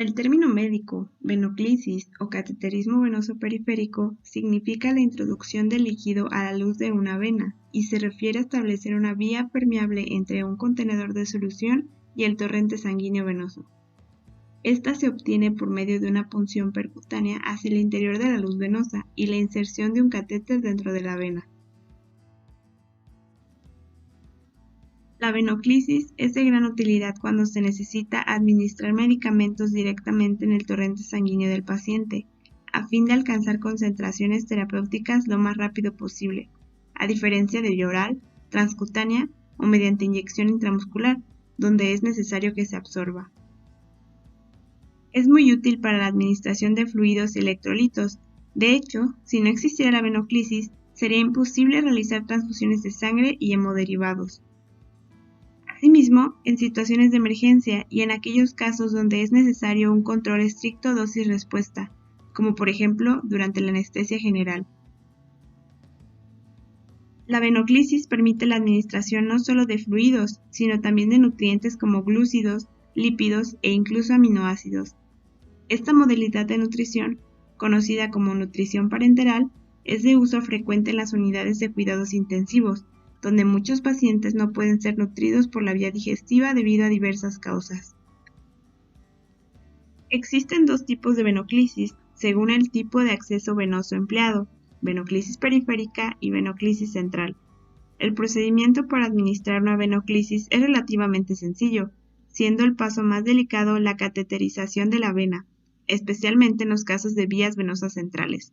El término médico, venoclisis o cateterismo venoso periférico, significa la introducción del líquido a la luz de una vena y se refiere a establecer una vía permeable entre un contenedor de solución y el torrente sanguíneo venoso. Esta se obtiene por medio de una punción percutánea hacia el interior de la luz venosa y la inserción de un catéter dentro de la vena. La venoclisis es de gran utilidad cuando se necesita administrar medicamentos directamente en el torrente sanguíneo del paciente, a fin de alcanzar concentraciones terapéuticas lo más rápido posible, a diferencia de vía oral, transcutánea o mediante inyección intramuscular, donde es necesario que se absorba. Es muy útil para la administración de fluidos y electrolitos. De hecho, si no existiera la venoclisis, sería imposible realizar transfusiones de sangre y hemoderivados. Asimismo, en situaciones de emergencia y en aquellos casos donde es necesario un control estricto dosis-respuesta, como por ejemplo durante la anestesia general. La venoclisis permite la administración no solo de fluidos, sino también de nutrientes como glúcidos, lípidos e incluso aminoácidos. Esta modalidad de nutrición, conocida como nutrición parenteral, es de uso frecuente en las unidades de cuidados intensivos, donde muchos pacientes no pueden ser nutridos por la vía digestiva debido a diversas causas. Existen dos tipos de venoclisis, según el tipo de acceso venoso empleado, venoclisis periférica y venoclisis central. El procedimiento para administrar una venoclisis es relativamente sencillo, siendo el paso más delicado la cateterización de la vena, especialmente en los casos de vías venosas centrales.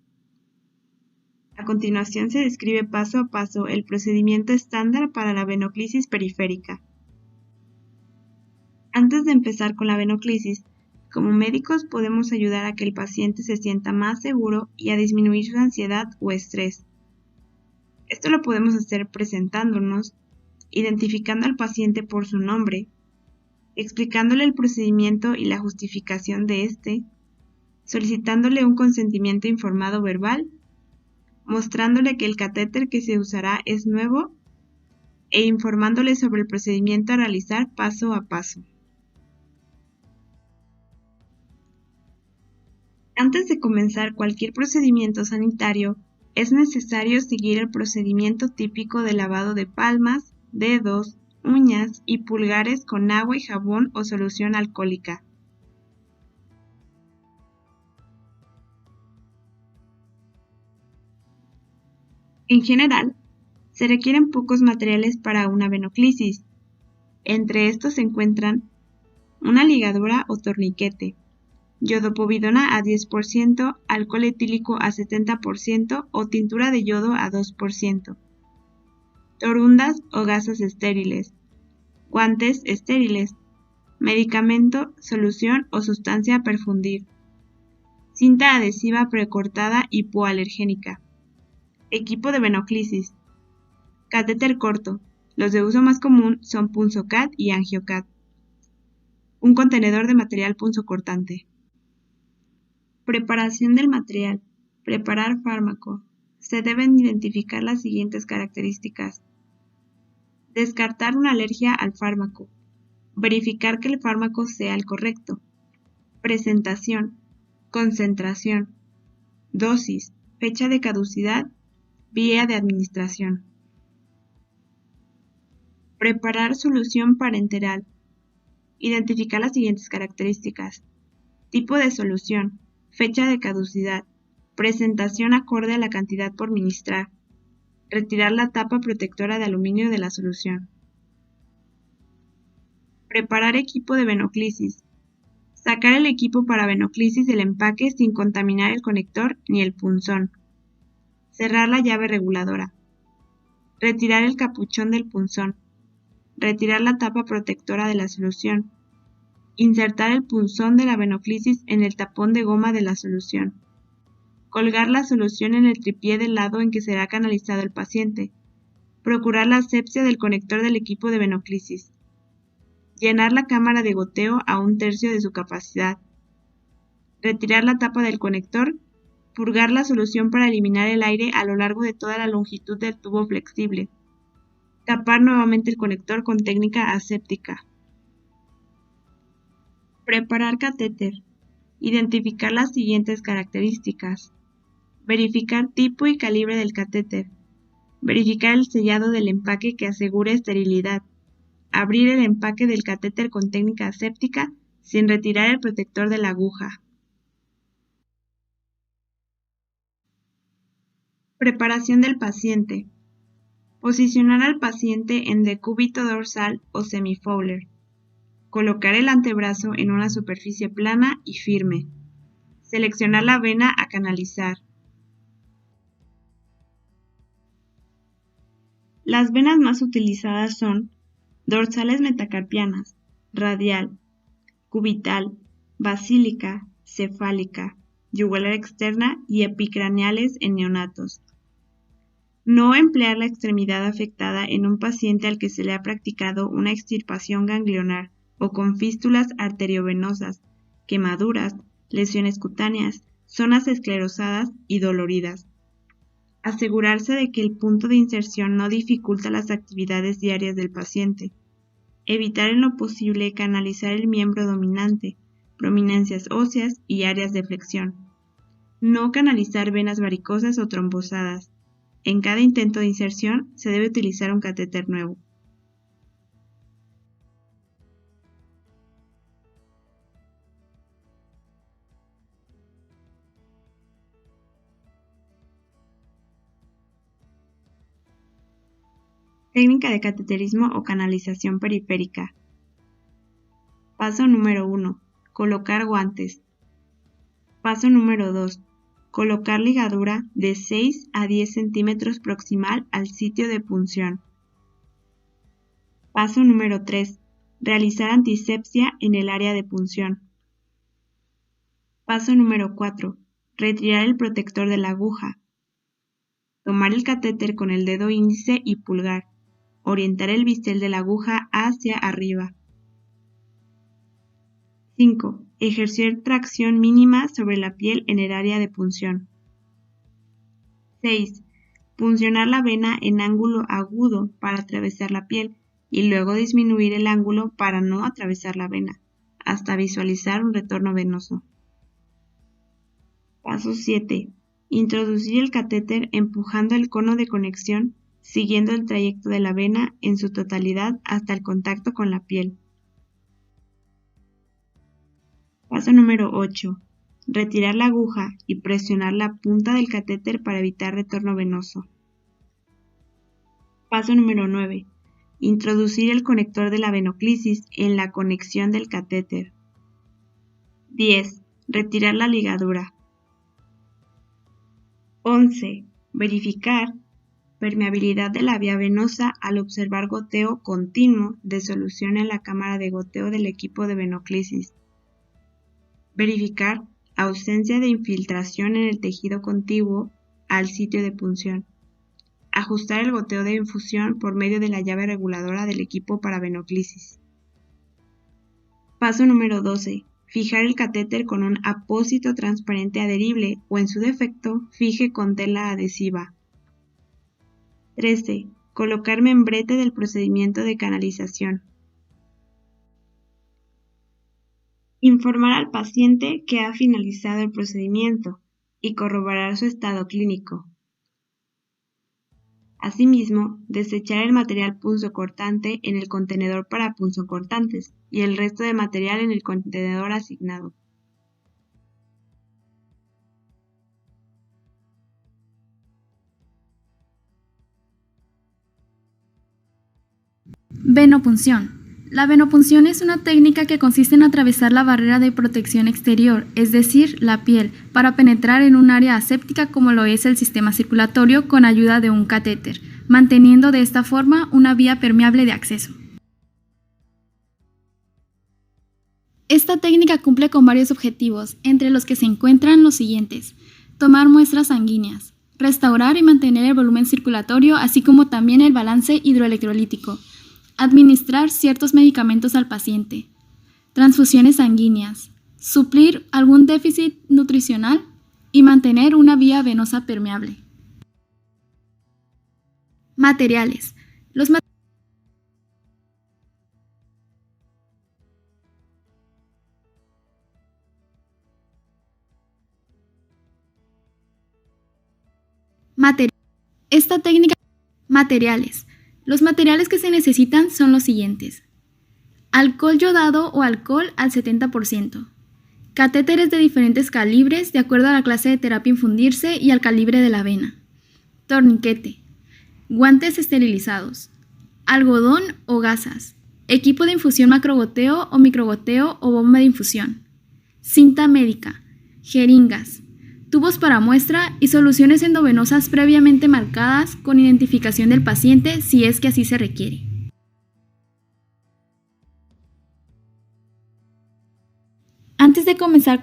A continuación se describe paso a paso el procedimiento estándar para la venoclisis periférica. Antes de empezar con la venoclisis, como médicos podemos ayudar a que el paciente se sienta más seguro y a disminuir su ansiedad o estrés. Esto lo podemos hacer presentándonos, identificando al paciente por su nombre, explicándole el procedimiento y la justificación de este, solicitándole un consentimiento informado verbal, mostrándole que el catéter que se usará es nuevo e informándole sobre el procedimiento a realizar paso a paso. Antes de comenzar cualquier procedimiento sanitario, es necesario seguir el procedimiento típico de lavado de palmas, dedos, uñas y pulgares con agua y jabón o solución alcohólica. En general, se requieren pocos materiales para una venoclisis. Entre estos se encuentran una ligadura o torniquete, yodopovidona a 10%, alcohol etílico a 70% o tintura de yodo a 2%, torundas o gasas estériles, guantes estériles, medicamento, solución o sustancia a perfundir, cinta adhesiva precortada hipoalergénica, equipo de venoclisis, catéter corto. Los de uso más común son punzocat y angiocat. Un contenedor de material punzocortante. Preparación del material. Preparar fármaco. Se deben identificar las siguientes características. Descartar una alergia al fármaco. Verificar que el fármaco sea el correcto. Presentación. Concentración. Dosis. Fecha de caducidad. Vía de administración. Preparar solución parenteral. Identificar las siguientes características. Tipo de solución. Fecha de caducidad. Presentación acorde a la cantidad por ministrar. Retirar la tapa protectora de aluminio de la solución. Preparar equipo de venoclisis. Sacar el equipo para venoclisis del empaque sin contaminar el conector ni el punzón. Cerrar la llave reguladora. Retirar el capuchón del punzón. Retirar la tapa protectora de la solución. Insertar el punzón de la venoclisis en el tapón de goma de la solución. Colgar la solución en el tripié del lado en que será canalizado el paciente. Procurar la asepsia del conector del equipo de venoclisis. Llenar la cámara de goteo a 1/3 de su capacidad. Retirar la tapa del conector. Purgar la solución para eliminar el aire a lo largo de toda la longitud del tubo flexible. Tapar nuevamente el conector con técnica aséptica. Preparar catéter. Identificar las siguientes características. Verificar tipo y calibre del catéter. Verificar el sellado del empaque que asegure esterilidad. Abrir el empaque del catéter con técnica aséptica sin retirar el protector de la aguja. Preparación del paciente. Posicionar al paciente en decúbito dorsal o semifowler. Colocar el antebrazo en una superficie plana y firme. Seleccionar la vena a canalizar. Las venas más utilizadas son dorsales metacarpianas, radial, cubital, basílica, cefálica, yugular externa y epicraneales en neonatos. No emplear la extremidad afectada en un paciente al que se le ha practicado una extirpación ganglionar o con fístulas arteriovenosas, quemaduras, lesiones cutáneas, zonas esclerosadas y doloridas. Asegurarse de que el punto de inserción no dificulta las actividades diarias del paciente. Evitar en lo posible canalizar el miembro dominante, prominencias óseas y áreas de flexión. No canalizar venas varicosas o trombosadas. En cada intento de inserción se debe utilizar un catéter nuevo. Técnica de cateterismo o canalización periférica. Paso número 1. Colocar guantes. Paso número 2. Colocar ligadura de 6 a 10 centímetros proximal al sitio de punción. Paso número 3. Realizar antisepsia en el área de punción. Paso número 4. Retirar el protector de la aguja. Tomar el catéter con el dedo índice y pulgar. Orientar el bistel de la aguja hacia arriba. 5. Ejercer tracción mínima sobre la piel en el área de punción. 6. Puncionar la vena en ángulo agudo para atravesar la piel y luego disminuir el ángulo para no atravesar la vena, hasta visualizar un retorno venoso. Paso 7. Introducir el catéter empujando el cono de conexión, siguiendo el trayecto de la vena en su totalidad hasta el contacto con la piel. Paso número 8. Retirar la aguja y presionar la punta del catéter para evitar retorno venoso. Paso número 9. Introducir el conector de la venoclisis en la conexión del catéter. 10. Retirar la ligadura. 11. Verificar permeabilidad de la vía venosa al observar goteo continuo de solución en la cámara de goteo del equipo de venoclisis. Verificar ausencia de infiltración en el tejido contiguo al sitio de punción. Ajustar el goteo de infusión por medio de la llave reguladora del equipo para venoclisis. Paso número 12. Fijar el catéter con un apósito transparente adherible o en su defecto, fije con tela adhesiva. 13. Colocar membrete del procedimiento de canalización. Informar al paciente que ha finalizado el procedimiento y corroborar su estado clínico. Asimismo, desechar el material punzocortante en el contenedor para punzocortantes y el resto de material en el contenedor asignado. Venopunción. La venopunción es una técnica que consiste en atravesar la barrera de protección exterior, es decir, la piel, para penetrar en un área aséptica como lo es el sistema circulatorio con ayuda de un catéter, manteniendo de esta forma una vía permeable de acceso. Esta técnica cumple con varios objetivos, entre los que se encuentran los siguientes: tomar muestras sanguíneas, restaurar y mantener el volumen circulatorio, así como también el balance hidroelectrolítico, administrar ciertos medicamentos al paciente, transfusiones sanguíneas, suplir algún déficit nutricional y mantener una vía venosa permeable. Materiales. Los Esta técnica. Materiales. Los materiales que se necesitan son los siguientes: alcohol yodado o alcohol al 70%, catéteres de diferentes calibres de acuerdo a la clase de terapia a infundirse y al calibre de la vena, torniquete, guantes esterilizados, algodón o gasas, equipo de infusión macrogoteo o microgoteo o bomba de infusión, cinta médica, jeringas, tubos para muestra y soluciones endovenosas previamente marcadas con identificación del paciente si es que así se requiere. Antes de comenzar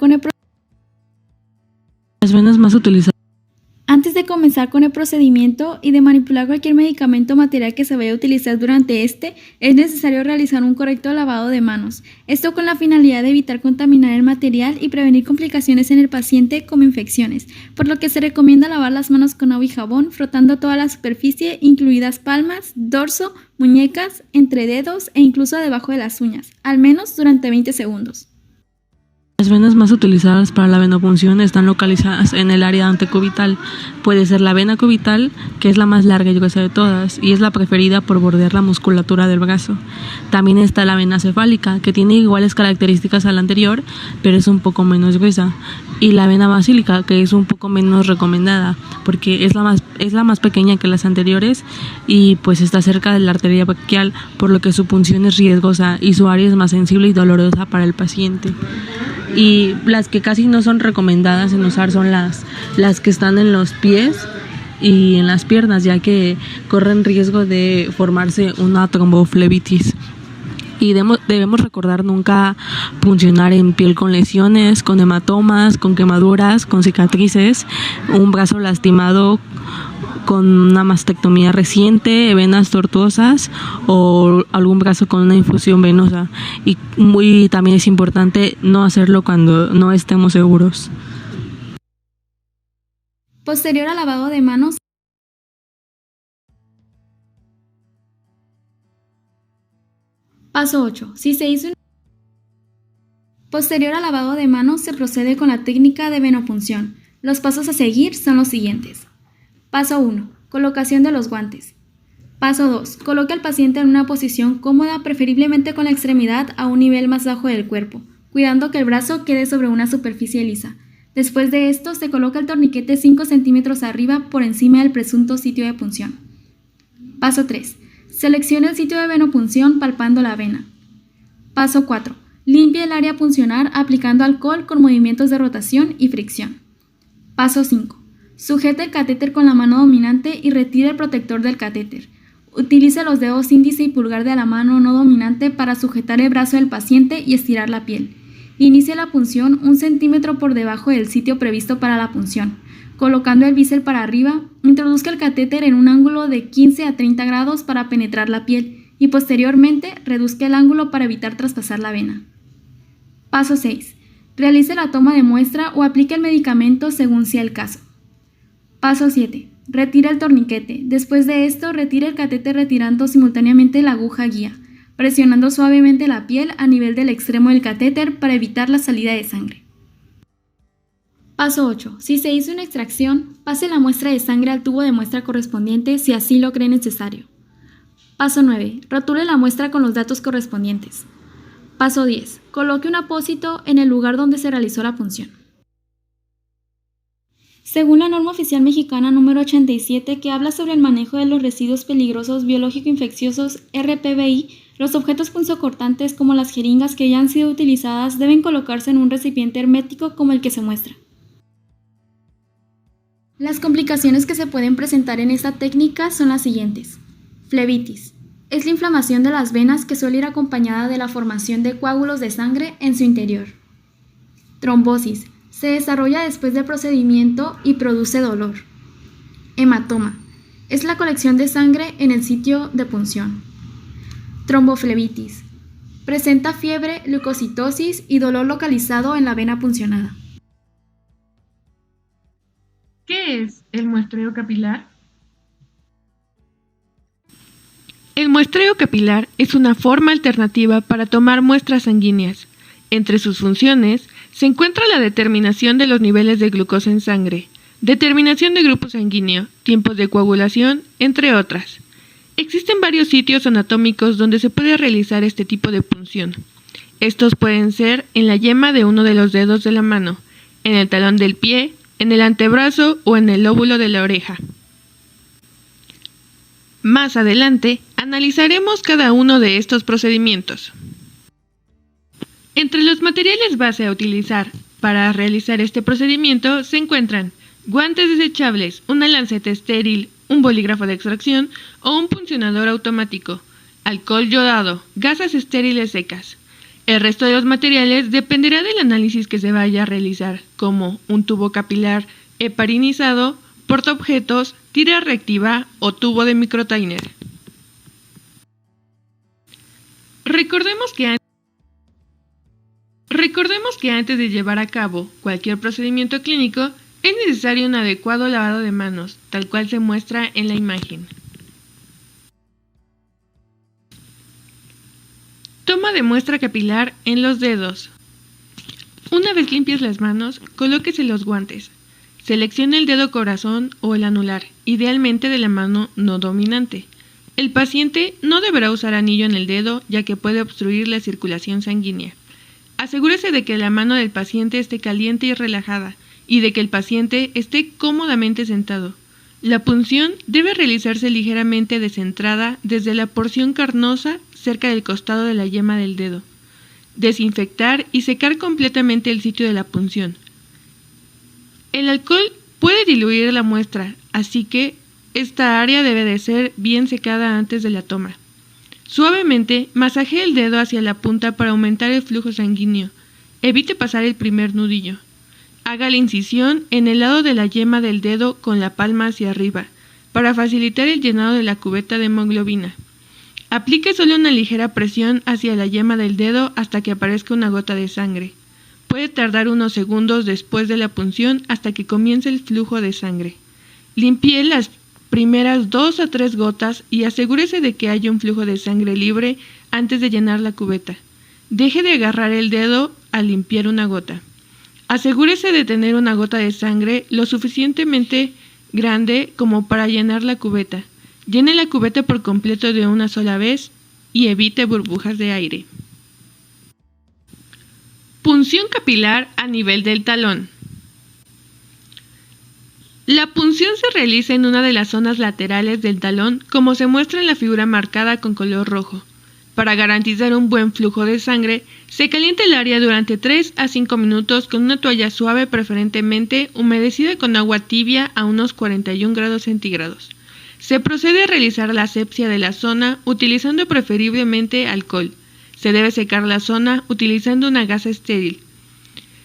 con el procedimiento y de manipular cualquier medicamento o material que se vaya a utilizar durante este, es necesario realizar un correcto lavado de manos. Esto con la finalidad de evitar contaminar el material y prevenir complicaciones en el paciente como infecciones, por lo que se recomienda lavar las manos con agua y jabón, frotando toda la superficie, incluidas palmas, dorso, muñecas, entre dedos e incluso debajo de las uñas, al menos durante 20 segundos. Las venas más utilizadas para la venopunción están localizadas en el área antecubital. Puede ser la vena cubital, que es la más larga y gruesa de todas, y es la preferida por bordear la musculatura del brazo. También está la vena cefálica, que tiene iguales características a la anterior, pero es un poco menos gruesa. Y la vena basílica, que es un poco menos recomendada, porque es la más pequeña que las anteriores y pues está cerca de la arteria braquial, por lo que su punción es riesgosa y su área es más sensible y dolorosa para el paciente. Y las que casi no son recomendadas en usar son las que están en los pies y en las piernas, ya que corren riesgo de formarse una tromboflebitis. Y debemos recordar nunca puncionar en piel con lesiones, con hematomas, con quemaduras, con cicatrices, un brazo lastimado con una mastectomía reciente, venas tortuosas o algún brazo con una infusión venosa. Y también es importante no hacerlo cuando no estemos seguros. Posterior al lavado de manos, paso 8. Posterior al lavado de manos se procede con la técnica de venopunción. Los pasos a seguir son los siguientes. Paso 1. Colocación de los guantes. Paso 2. Coloque al paciente en una posición cómoda, preferiblemente con la extremidad a un nivel más bajo del cuerpo, cuidando que el brazo quede sobre una superficie lisa. Después de esto, se coloca el torniquete 5 centímetros arriba por encima del presunto sitio de punción. Paso 3. Seleccione el sitio de venopunción palpando la vena. Paso 4. Limpie el área a puncionar aplicando alcohol con movimientos de rotación y fricción. Paso 5. Sujete el catéter con la mano dominante y retire el protector del catéter. Utilice los dedos índice y pulgar de la mano no dominante para sujetar el brazo del paciente y estirar la piel. Inicie la punción 1 centímetro por debajo del sitio previsto para la punción. Colocando el bíceps para arriba, introduzca el catéter en un ángulo de 15 a 30 grados para penetrar la piel y posteriormente reduzca el ángulo para evitar traspasar la vena. Paso 6. Realice la toma de muestra o aplique el medicamento según sea el caso. Paso 7. Retira el torniquete. Después de esto, retire el catéter retirando simultáneamente la aguja guía, presionando suavemente la piel a nivel del extremo del catéter para evitar la salida de sangre. Paso 8. Si se hizo una extracción, pase la muestra de sangre al tubo de muestra correspondiente si así lo cree necesario. Paso 9. Rotule la muestra con los datos correspondientes. Paso 10. Coloque un apósito en el lugar donde se realizó la punción. Según la norma oficial mexicana número 87, que habla sobre el manejo de los residuos peligrosos biológico-infecciosos RPBI, los objetos punzocortantes como las jeringas que ya han sido utilizadas deben colocarse en un recipiente hermético como el que se muestra. Las complicaciones que se pueden presentar en esta técnica son las siguientes. Flebitis. Es la inflamación de las venas que suele ir acompañada de la formación de coágulos de sangre en su interior. Trombosis. Se desarrolla después del procedimiento y produce dolor. Hematoma. Es la colección de sangre en el sitio de punción. Tromboflebitis. Presenta fiebre, leucocitosis y dolor localizado en la vena puncionada. ¿Qué es el muestreo capilar? El muestreo capilar es una forma alternativa para tomar muestras sanguíneas. Entre sus funciones se encuentra la determinación de los niveles de glucosa en sangre, determinación de grupo sanguíneo, tiempos de coagulación, entre otras. Existen varios sitios anatómicos donde se puede realizar este tipo de punción. Estos pueden ser en la yema de uno de los dedos de la mano, en el talón del pie, en el antebrazo o en el lóbulo de la oreja. Más adelante, analizaremos cada uno de estos procedimientos. Entre los materiales base a utilizar para realizar este procedimiento se encuentran guantes desechables, una lanceta estéril, un bolígrafo de extracción o un puncionador automático, alcohol yodado, gasas estériles secas. El resto de los materiales dependerá del análisis que se vaya a realizar, como un tubo capilar heparinizado, portaobjetos, tira reactiva o tubo de microtainer. Recordemos que antes de llevar a cabo cualquier procedimiento clínico, es necesario un adecuado lavado de manos, tal cual se muestra en la imagen. Toma de muestra capilar en los dedos. Una vez limpias las manos, colóquese los guantes. Seleccione el dedo corazón o el anular, idealmente de la mano no dominante. El paciente no deberá usar anillo en el dedo, ya que puede obstruir la circulación sanguínea. Asegúrese de que la mano del paciente esté caliente y relajada, y de que el paciente esté cómodamente sentado. La punción debe realizarse ligeramente descentrada desde la porción carnosa cerca del costado de la yema del dedo. Desinfectar y secar completamente el sitio de la punción. El alcohol puede diluir la muestra, así que esta área debe de ser bien secada antes de la toma. Suavemente masajee el dedo hacia la punta para aumentar el flujo sanguíneo. Evite pasar el primer nudillo. Haga la incisión en el lado de la yema del dedo con la palma hacia arriba, para facilitar el llenado de la cubeta de hemoglobina. Aplique solo una ligera presión hacia la yema del dedo hasta que aparezca una gota de sangre. Puede tardar unos segundos después de la punción hasta que comience el flujo de sangre. Limpie las primeras 2 a 3 gotas y asegúrese de que haya un flujo de sangre libre antes de llenar la cubeta. Deje de agarrar el dedo al limpiar una gota. Asegúrese de tener una gota de sangre lo suficientemente grande como para llenar la cubeta. Llene la cubeta por completo de una sola vez y evite burbujas de aire. Punción capilar a nivel del talón. La punción se realiza en una de las zonas laterales del talón, como se muestra en la figura marcada con color rojo. Para garantizar un buen flujo de sangre, se calienta el área durante 3 a 5 minutos con una toalla suave, preferentemente humedecida con agua tibia a unos 41 grados centígrados. Se procede a realizar la asepsia de la zona utilizando preferiblemente alcohol. Se debe secar la zona utilizando una gasa estéril.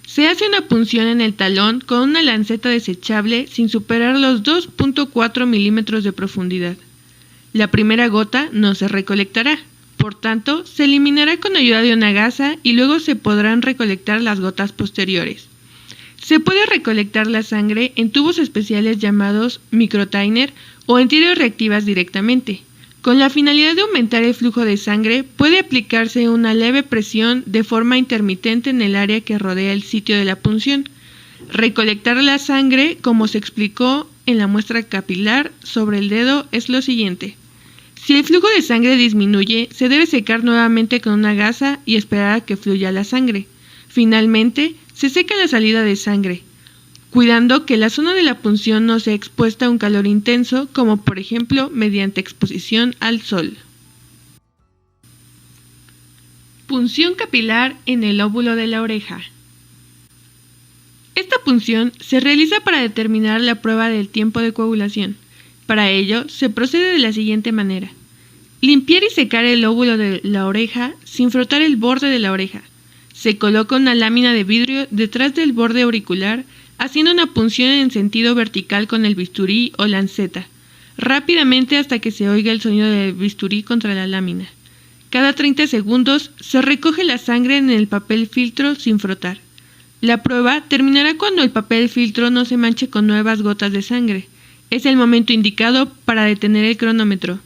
Se hace una punción en el talón con una lanceta desechable sin superar los 2.4 milímetros de profundidad. La primera gota no se recolectará. Por tanto, se eliminará con ayuda de una gasa y luego se podrán recolectar las gotas posteriores. Se puede recolectar la sangre en tubos especiales llamados microtainer o en tiras reactivas directamente. Con la finalidad de aumentar el flujo de sangre, puede aplicarse una leve presión de forma intermitente en el área que rodea el sitio de la punción. Recolectar la sangre, como se explicó en la muestra capilar sobre el dedo, es lo siguiente. Si el flujo de sangre disminuye, se debe secar nuevamente con una gasa y esperar a que fluya la sangre. Finalmente, se seca la salida de sangre, cuidando que la zona de la punción no sea expuesta a un calor intenso, como por ejemplo mediante exposición al sol. Punción capilar en el lóbulo de la oreja. Esta punción se realiza para determinar la prueba del tiempo de coagulación. Para ello, se procede de la siguiente manera. Limpiar y secar el lóbulo de la oreja sin frotar el borde de la oreja. Se coloca una lámina de vidrio detrás del borde auricular, haciendo una punción en sentido vertical con el bisturí o lanceta, rápidamente hasta que se oiga el sonido del bisturí contra la lámina. Cada 30 segundos se recoge la sangre en el papel filtro sin frotar. La prueba terminará cuando el papel filtro no se manche con nuevas gotas de sangre. Es el momento indicado para detener el cronómetro.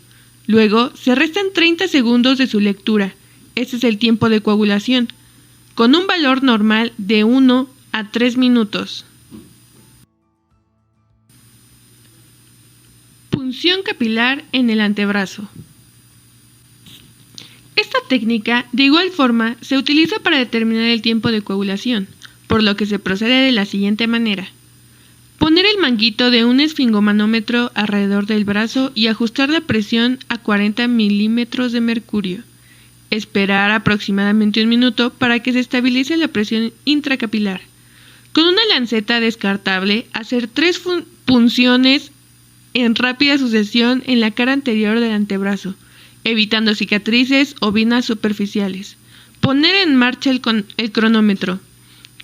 Luego se restan 30 segundos de su lectura. Este es el tiempo de coagulación, con un valor normal de 1 a 3 minutos. Punción capilar en el antebrazo. Esta técnica, de igual forma, se utiliza para determinar el tiempo de coagulación, por lo que se procede de la siguiente manera. Poner el manguito de un esfingomanómetro alrededor del brazo y ajustar la presión a 40 milímetros de mercurio. Esperar aproximadamente 1 minuto para que se estabilice la presión intracapilar. Con una lanceta descartable, hacer 3 punciones en rápida sucesión en la cara anterior del antebrazo, evitando cicatrices o venas superficiales. Poner en marcha el cronómetro.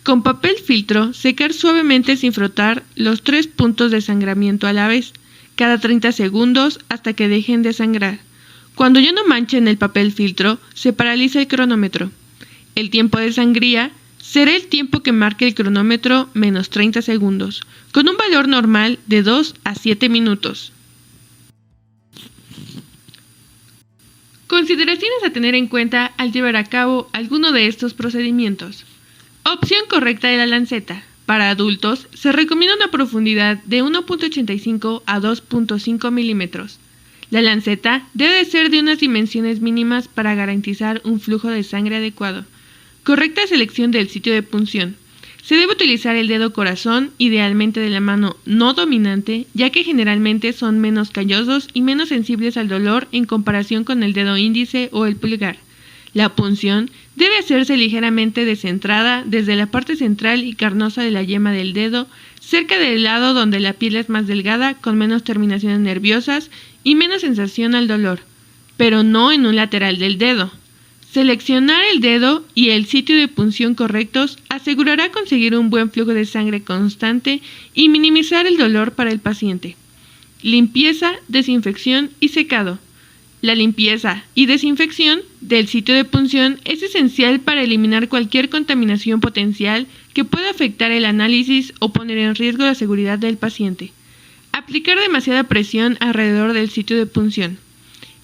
Con papel filtro, secar suavemente sin frotar los 3 puntos de sangramiento a la vez, cada 30 segundos hasta que dejen de sangrar. Cuando ya no manchen el papel filtro, se paraliza el cronómetro. El tiempo de sangría será el tiempo que marque el cronómetro menos 30 segundos, con un valor normal de 2 a 7 minutos. Consideraciones a tener en cuenta al llevar a cabo alguno de estos procedimientos. Opción correcta de la lanceta. Para adultos, se recomienda una profundidad de 1.85 a 2.5 milímetros. La lanceta debe ser de unas dimensiones mínimas para garantizar un flujo de sangre adecuado. Correcta selección del sitio de punción. Se debe utilizar el dedo corazón, idealmente de la mano no dominante, ya que generalmente son menos callosos y menos sensibles al dolor en comparación con el dedo índice o el pulgar. La punción debe hacerse ligeramente descentrada desde la parte central y carnosa de la yema del dedo, cerca del lado donde la piel es más delgada, con menos terminaciones nerviosas y menos sensación al dolor, pero no en un lateral del dedo. Seleccionar el dedo y el sitio de punción correctos asegurará conseguir un buen flujo de sangre constante y minimizar el dolor para el paciente. Limpieza, desinfección y secado. La limpieza y desinfección del sitio de punción es esencial para eliminar cualquier contaminación potencial que pueda afectar el análisis o poner en riesgo la seguridad del paciente. Aplicar demasiada presión alrededor del sitio de punción.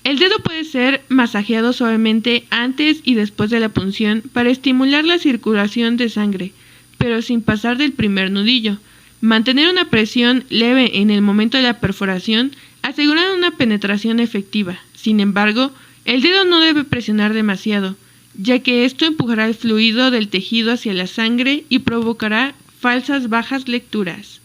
El dedo puede ser masajeado suavemente antes y después de la punción para estimular la circulación de sangre, pero sin pasar del primer nudillo. Mantener una presión leve en el momento de la perforación asegura una penetración efectiva. Sin embargo, el dedo no debe presionar demasiado, ya que esto empujará el fluido del tejido hacia la sangre y provocará falsas bajas lecturas.